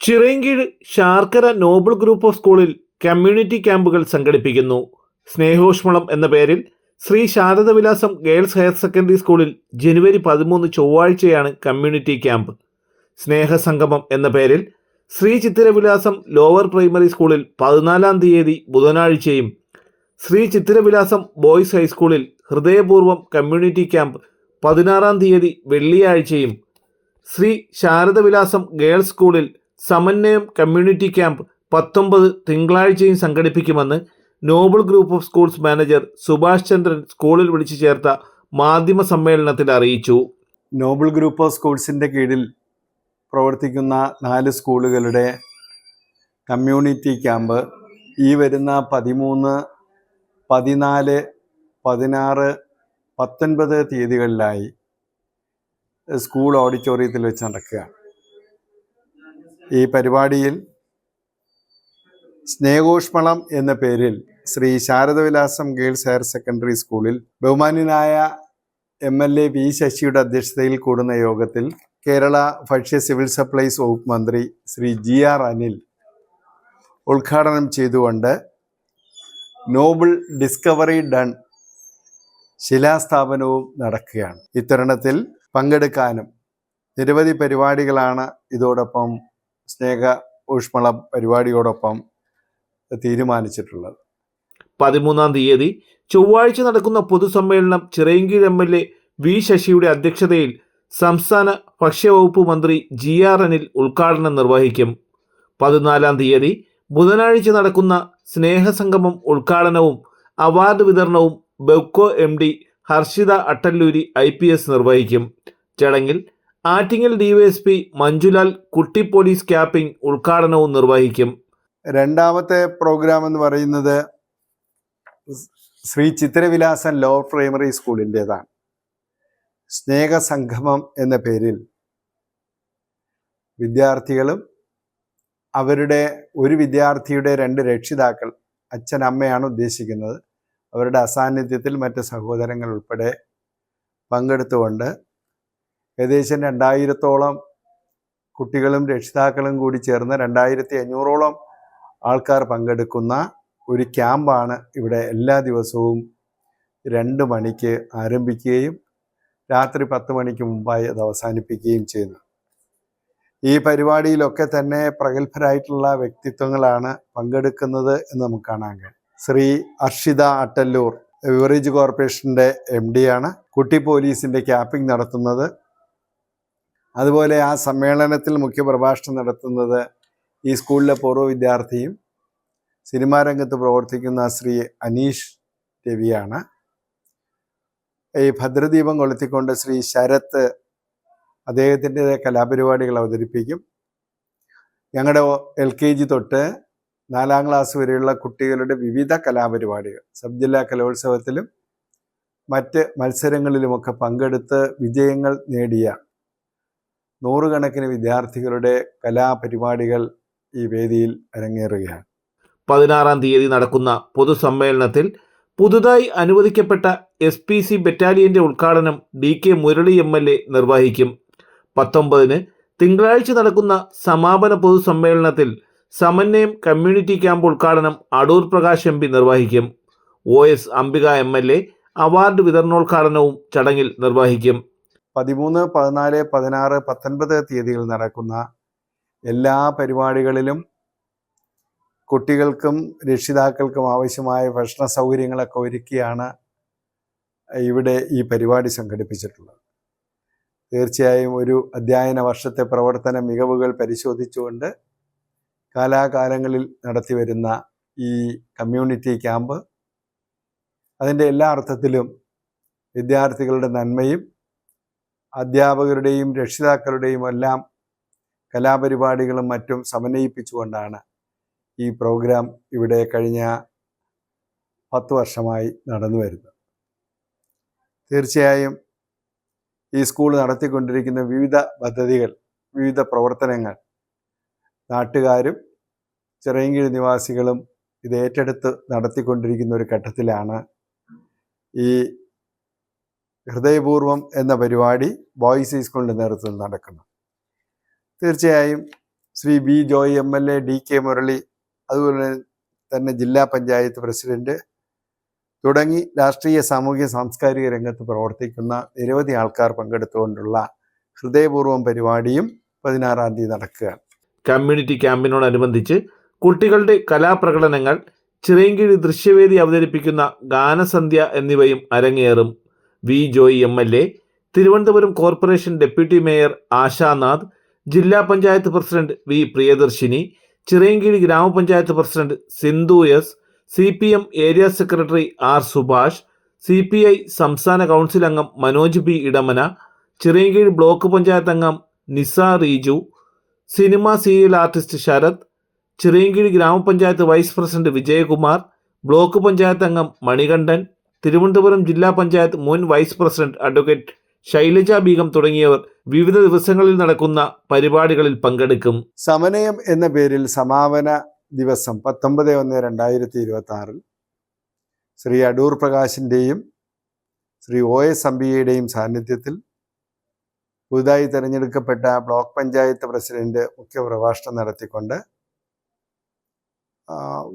Chirayinkeezhu Sarkara Noble group of സ്കൂളിൽ community ക്യാമ്പുകൾ സംഘടിപ്പിക്കുന്നു. സ്നേഹോഷ്മളം എന്ന പേരിൽ Shri Sharadavilasam girls higher secondary സ്കൂളിൽ ജനുവരി 13 ചൊവ്വാഴ്ചയാണ് കമ്മ്യൂണിറ്റി ക്യാമ്പ്. സ്നേഹസംഗമം എന്ന പേരിൽ ശ്രീ ചിത്തിരവിലാസം ലോവർ പ്രൈമറി സ്കൂളിൽ 14 തീയതി ബുധനാഴ്ചയും ശ്രീ ചിത്തിരവിലാസം ബോയ്സ് ഹൈസ്കൂളിൽ ഹൃദയപൂർവ്വം കമ്മ്യൂണിറ്റി ക്യാമ്പ് 16 തീയതി വെള്ളിയാഴ്ചയും ശ്രീ ശാരദവിലാസം ഗേൾസ് സ്കൂളിൽ സമന്വയം കമ്മ്യൂണിറ്റി ക്യാമ്പ് 19 തിങ്കളാഴ്ചയും സംഘടിപ്പിക്കുമെന്ന് Noble group of schools manager Subhash Chandran സ്കൂളിൽ വിളിച്ചു ചേർത്ത മാധ്യമ സമ്മേളനത്തിൽ അറിയിച്ചു. നോബിൾ ഗ്രൂപ്പ് ഓഫ് സ്കൂൾസിൻ്റെ കീഴിൽ പ്രവർത്തിക്കുന്ന 4 സ്കൂളുകളുടെ കമ്മ്യൂണിറ്റി ക്യാമ്പ് ഈ വരുന്ന 13, 14, 16, 19 തീയതികളിലായി സ്കൂൾ ഓഡിറ്റോറിയത്തിൽ വെച്ച് നടക്കുകയാണ്. ഈ പരിപാടിയിൽ സ്നേഹോഷ്മളം എന്ന പേരിൽ Shri Sharadavilasam girls higher secondary സ്കൂളിൽ ബഹുമാന്യനായ MLA വി ശശിയുടെ അധ്യക്ഷതയിൽ കൂടുന്ന യോഗത്തിൽ കേരള ഭക്ഷ്യ സിവിൽ സപ്ലൈസ് വകുപ്പ് മന്ത്രി ശ്രീ GR അനിൽ ഉദ്ഘാടനം ചെയ്തുകൊണ്ട് നോബിൾ ഡിസ്കവറി ഡൺ ശിലാസ്ഥാപനവും നടക്കുകയാണ്. ഇത്തരുണത്തിൽ പങ്കെടുക്കാനും നിരവധി പരിപാടികളാണ് ഇതോടൊപ്പം സ്നേഹ ഊഷ്മളം പരിപാടിയോടൊപ്പം തീരുമാനിച്ചിട്ടുള്ളത്. 13 തീയതി ചൊവ്വാഴ്ച നടക്കുന്ന പൊതുസമ്മേളനം ചിറയൻകീഴ് MLA വി ശശിയുടെ അധ്യക്ഷതയിൽ സംസ്ഥാന ഭക്ഷ്യവകുപ്പ് മന്ത്രി GR അനിൽ ഉദ്ഘാടനം നിർവഹിക്കും. 14 തീയതി ബുധനാഴ്ച നടക്കുന്ന സ്നേഹസംഗമം ഉദ്ഘാടനവും അവാർഡ് വിതരണവും ബെവ്കോ MD ഹർഷിത അട്ടല്ലൂരി IPS നിർവഹിക്കും. ചടങ്ങിൽ ആറ്റിങ്ങൽ DYSP മഞ്ജുലാൽ കുട്ടി പോലീസ് ക്യാപ്പിംഗ് ഉദ്ഘാടനവും നിർവഹിക്കും. രണ്ടാമത്തെ പ്രോഗ്രാം എന്ന് പറയുന്നത് ശ്രീ ചിത്തിരവിലാസം ലോവർ പ്രൈമറി സ്കൂളിൻ്റെതാണ്. സ്നേഹസംഗമം എന്ന പേരിൽ വിദ്യാർത്ഥികളും അവരുടെ ഒരു വിദ്യാർത്ഥിയുടെ 2 രക്ഷിതാക്കൾ, അച്ഛൻ അമ്മയാണ് ഉദ്ദേശിക്കുന്നത്, അവരുടെ അസാന്നിധ്യത്തിൽ മറ്റ് സഹോദരങ്ങൾ ഉൾപ്പെടെ പങ്കെടുത്തുകൊണ്ട് ഏകദേശം 2000-ഓളം കുട്ടികളും രക്ഷിതാക്കളും കൂടി ചേർന്ന് 2500-ഓളം ആൾക്കാർ പങ്കെടുക്കുന്ന ഒരു ക്യാമ്പാണ് ഇവിടെ എല്ലാ ദിവസവും 2 മണിക്ക് ആരംഭിക്കുകയും രാത്രി 10 മണിക്ക് മുമ്പായി അത് അവസാനിപ്പിക്കുകയും ചെയ്യുന്നു. ഈ പരിപാടിയിലൊക്കെ തന്നെ പ്രഗത്ഭരായിട്ടുള്ള വ്യക്തിത്വങ്ങളാണ് പങ്കെടുക്കുന്നത് എന്ന് നമുക്ക് കാണാൻ കഴിയും. ശ്രീ ഹർഷിത അട്ടല്ലൂർ ബിവറേജ് കോർപ്പറേഷൻ്റെ MD ആണ് കുട്ടി പോലീസിൻ്റെ ക്യാപ്പിംഗ് നടത്തുന്നത്. അതുപോലെ ആ സമ്മേളനത്തിൽ മുഖ്യപ്രഭാഷണം നടത്തുന്നത് ഈ സ്കൂളിലെ പൂർവ്വ വിദ്യാർത്ഥിയും സിനിമാ രംഗത്ത് പ്രവർത്തിക്കുന്ന ശ്രീ അനീഷ് രവിയാണ്. ഈ ഭദ്രദീപം കൊളുത്തിക്കൊണ്ട് ശ്രീ ശരത്ത് അദ്ദേഹത്തിൻ്റെ കലാപരിപാടികൾ അവതരിപ്പിക്കും. ഞങ്ങളുടെ LKG തൊട്ട് 4ാം ക്ലാസ് വരെയുള്ള കുട്ടികളുടെ വിവിധ കലാപരിപാടികൾ സബ് ജില്ലാ കലോത്സവത്തിലും മറ്റ് മത്സരങ്ങളിലുമൊക്കെ പങ്കെടുത്ത് വിജയങ്ങൾ നേടിയ 100 കണക്കിന് വിദ്യാർത്ഥികളുടെ കലാപരിപാടികൾ ഈ വേദിയിൽ അരങ്ങേറുകയാണ്. 16 തീയതി നടക്കുന്ന പൊതുസമ്മേളനത്തിൽ പുതുതായി അനുവദിക്കപ്പെട്ട SPC ബറ്റാലിയന്റെ ഉദ്ഘാടനം DK മുരളി MLA നിർവഹിക്കും. 19 തിങ്കളാഴ്ച നടക്കുന്ന സമാപന പൊതുസമ്മേളനത്തിൽ സമന്വയം കമ്മ്യൂണിറ്റി ക്യാമ്പ് ഉദ്ഘാടനം അടൂർ പ്രകാശ് MP നിർവഹിക്കും. OS അംബിക MLA അവാർഡ് വിതരണോദ്ഘാടനവും ചടങ്ങിൽ നിർവഹിക്കും. 13, 14, 16, 19 തീയതികളിൽ നടക്കുന്ന എല്ലാ പരിപാടികളിലും കുട്ടികൾക്കും രക്ഷിതാക്കൾക്കും ആവശ്യമായ ഭക്ഷണ സൗകര്യങ്ങളൊക്കെ ഒരുക്കിയാണ് ഇവിടെ ഈ പരിപാടി സംഘടിപ്പിച്ചിട്ടുള്ളത്. തീർച്ചയായും ഒരു അധ്യയന വർഷത്തെ പ്രവർത്തന മികവുകൾ പരിശോധിച്ചുകൊണ്ട് കാലാകാലങ്ങളിൽ നടത്തിവരുന്ന ഈ കമ്മ്യൂണിറ്റി ക്യാമ്പ് അതിൻ്റെ എല്ലാ അർത്ഥത്തിലും വിദ്യാർത്ഥികളുടെ നന്മയും അധ്യാപകരുടെയും രക്ഷിതാക്കളുടെയും എല്ലാം കലാപരിപാടികളും മറ്റും സമന്വയിപ്പിച്ചുകൊണ്ടാണ് ഈ പ്രോഗ്രാം ഇവിടെ കഴിഞ്ഞ 10 വർഷമായി നടന്നു വരുന്നത്. തീർച്ചയായും ഈ സ്കൂൾ നടത്തിക്കൊണ്ടിരിക്കുന്ന വിവിധ പദ്ധതികൾ, വിവിധ പ്രവർത്തനങ്ങൾ നാട്ടുകാരും ചിറയൻകീഴ് നിവാസികളും ഇത് ഏറ്റെടുത്ത് നടത്തിക്കൊണ്ടിരിക്കുന്ന ഒരു ഘട്ടത്തിലാണ് ഈ ഹൃദയപൂർവ്വം എന്ന പരിപാടി ബോയ്സ് ഹൈസ്കൂളിൻ്റെ നേതൃത്വത്തിൽ നടക്കുന്നു. തീർച്ചയായും Shri B Joy MLA, DK Murali, അതുപോലെ തന്നെ ജില്ലാ പഞ്ചായത്ത് പ്രസിഡന്റ് തുടങ്ങി രാഷ്ട്രീയ, സാമൂഹ്യ, സാംസ്കാരിക രംഗത്ത് പ്രവർത്തിക്കുന്ന നിരവധി ആൾക്കാർ പങ്കെടുത്തുകൊണ്ടുള്ള ഹൃദയപൂർവ്വം പരിപാടിയും 16-ാം തീയതി നടക്കുകയാണ്. കമ്മ്യൂണിറ്റി ക്യാമ്പിനോടനുബന്ധിച്ച് കുട്ടികളുടെ കലാപ്രകടനങ്ങൾ, ചിറയൻകീഴ് ദൃശ്യവേദി അവതരിപ്പിക്കുന്ന ഗാനസന്ധ്യ എന്നിവയും അരങ്ങേറും. V Joy MLA, Thiruvananthapuram corporation deputy mayor Ashanath, ജില്ലാ പഞ്ചായത്ത് പ്രസിഡന്റ് വി പ്രിയദർശിനി, ചിറയൻകീഴ് ഗ്രാമപഞ്ചായത്ത് president Sindhu S, CPM area secretary R Subhash, CPI സംസ്ഥാന കൗൺസിൽ അംഗം മനോജ് B ഇടമന, ചിറയൻകീഴ് ബ്ലോക്ക് പഞ്ചായത്ത് അംഗം Nisa Reeju, cinema serial artist Sharath, Chirayinkeezhu ഗ്രാമപഞ്ചായത്ത് vice president Vijayakumar, block panchayat അംഗം മണികണ്ഠൻ, തിരുവനന്തപുരം ജില്ലാ പഞ്ചായത്ത് മുൻ vice president advocate Shailaja Beegum തുടങ്ങിയവർ വിവിധ ദിവസങ്ങളിൽ നടക്കുന്ന പരിപാടികളിൽ പങ്കെടുക്കും. സമന്വയം എന്ന പേരിൽ സമാപന ദിവസം 19/1/2026 ശ്രീ അടൂർ പ്രകാശിൻ്റെയും ശ്രീ OS അംബികയുടെയും സാന്നിധ്യത്തിൽ പുതുതായി തിരഞ്ഞെടുക്കപ്പെട്ട ബ്ലോക്ക് പഞ്ചായത്ത് പ്രസിഡന്റ് മുഖ്യപ്രഭാഷണം നടത്തിക്കൊണ്ട്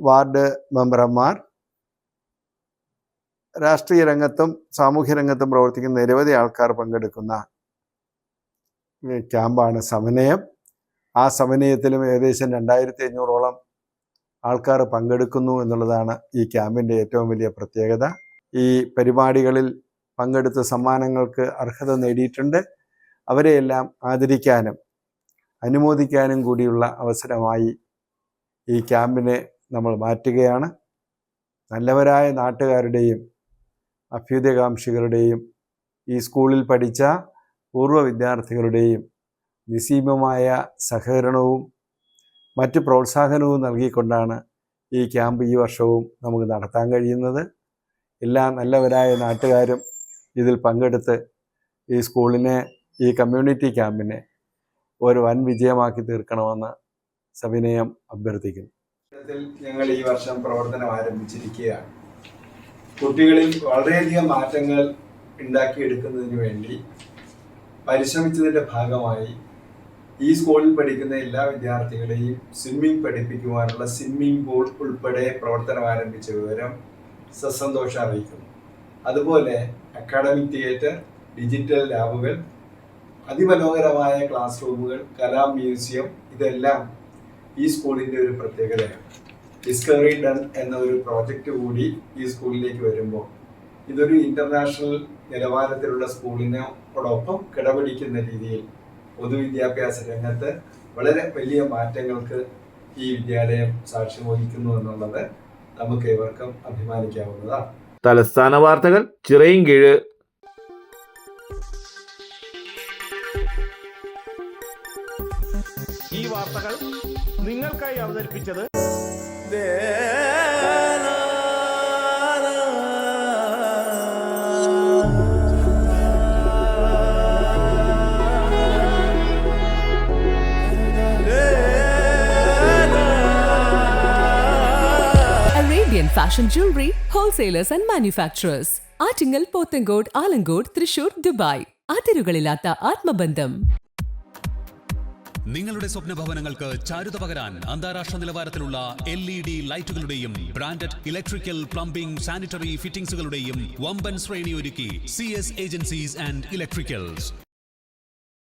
വാർഡ് മെമ്പർമാർ, രാഷ്ട്രീയ രംഗത്തും സാമൂഹ്യ രംഗത്തും പ്രവർത്തിക്കുന്ന നിരവധി ആൾക്കാർ പങ്കെടുക്കുന്ന ക്യാമ്പാണ് സമന്വയം. ആ സമന്വയത്തിലും ഏകദേശം 2500ഓളം ആൾക്കാർ പങ്കെടുക്കുന്നു എന്നുള്ളതാണ് ഈ ക്യാമ്പിൻ്റെ ഏറ്റവും വലിയ പ്രത്യേകത. ഈ പരിപാടികളിൽ പങ്കെടുത്ത സമ്മാനങ്ങൾക്ക് അർഹത നേടിയിട്ടുണ്ട്. അവരെയെല്ലാം ആദരിക്കാനും അനുമോദിക്കാനും കൂടിയുള്ള അവസരമായി ഈ ക്യാമ്പിനെ നമ്മൾ മാറ്റുകയാണ്. നല്ലവരായ നാട്ടുകാരുടെയും അഭ്യുദയകാംക്ഷികളുടെയും ഈ സ്കൂളിൽ പഠിച്ച പൂർവ്വ വിദ്യാർത്ഥികളുടെയും നിസ്സീമമായ സഹകരണവും മറ്റ് പ്രോത്സാഹനവും നൽകിക്കൊണ്ടാണ് ഈ ക്യാമ്പ് ഈ വർഷവും നമുക്ക് നടത്താൻ കഴിയുന്നത്. എല്ലാ നല്ലവരായ നാട്ടുകാരും ഇതിൽ പങ്കെടുത്ത് ഈ സ്കൂളിനെ, ഈ കമ്മ്യൂണിറ്റി ക്യാമ്പിനെ ഒരു വൻ വിജയമാക്കി തീർക്കണമെന്ന് സവിനയം അഭ്യർത്ഥിക്കുന്നു. ഞങ്ങൾ ഈ വർഷം പ്രവർത്തനം ആരംഭിച്ചിരിക്കുകയാണ്. കുട്ടികളിൽ വളരെയധികം മാറ്റങ്ങൾ ഉണ്ടാക്കിയെടുക്കുന്നതിന് വേണ്ടി പരിശ്രമിച്ചതിൻ്റെ ഭാഗമായി ഈ സ്കൂളിൽ പഠിക്കുന്ന എല്ലാ വിദ്യാർത്ഥികളെയും സ്വിമ്മിംഗ് പഠിപ്പിക്കുവാനുള്ള സ്വിമ്മിംഗ് പൂൾ ഉൾപ്പെടെ പ്രവർത്തനം ആരംഭിച്ച വിവരം സസന്തോഷം അറിയിക്കുന്നു. അതുപോലെ അക്കാഡമിക് തിയേറ്റർ, ഡിജിറ്റൽ ലാബുകൾ, അതിമനോഹരമായ ക്ലാസ് റൂമുകൾ, കലാ മ്യൂസിയം, ഇതെല്ലാം ഈ സ്കൂളിൻ്റെ ഒരു പ്രത്യേകതയാണ്. ഡിസ്കവറി ഡൺ എന്ന ഒരു പ്രോജക്റ്റ് കൂടി ഈ സ്കൂളിലേക്ക് വരുമ്പോൾ ഇതൊരു ഇൻ്റർനാഷണൽ നിലവാരത്തിലുള്ള സ്കൂളിനോടൊപ്പം കിടപിടിക്കുന്ന രീതിയിൽ പൊതുവിദ്യാഭ്യാസ രംഗത്ത് വളരെ വലിയ മാറ്റങ്ങൾക്ക് ഈ വിദ്യാലയം സാക്ഷ്യം വഹിക്കുന്നു എന്നുള്ളത് നമുക്ക് ഏവർക്കും അഭിമാനിക്കാവുന്നതാണ്. തലസ്ഥാന വാർത്തകൾ, ചിറയൻകീഴ്. ഈ വാർത്തകൾ നിങ്ങൾക്കായി അവതരിപ്പിച്ചത് Fashion jewelry, wholesalers and manufacturers. Attingal, Pothencode, Alamcode, Thrissur, Dubai. അതിരുകളില്ലാത്ത ആത്മബന്ധം. നിങ്ങളുടെ സ്വപ്ന ഭവനങ്ങൾക്ക് ചാരുത പകരാൻ അന്താരാഷ്ട്ര നിലവാരത്തിലുള്ള LED ലൈറ്റുകളുടെയും ബ്രാൻഡഡ് ഇലക്ട്രിക്കൽ, പ്ലംബിംഗ്, സാനിറ്ററി ഫിറ്റിംഗ്സുകളുടെയും വമ്പൻ ശ്രേണി ഒരുക്കി CS ഏജൻസീസ് ആൻഡ് ഇലക്ട്രിക്കൽസ്.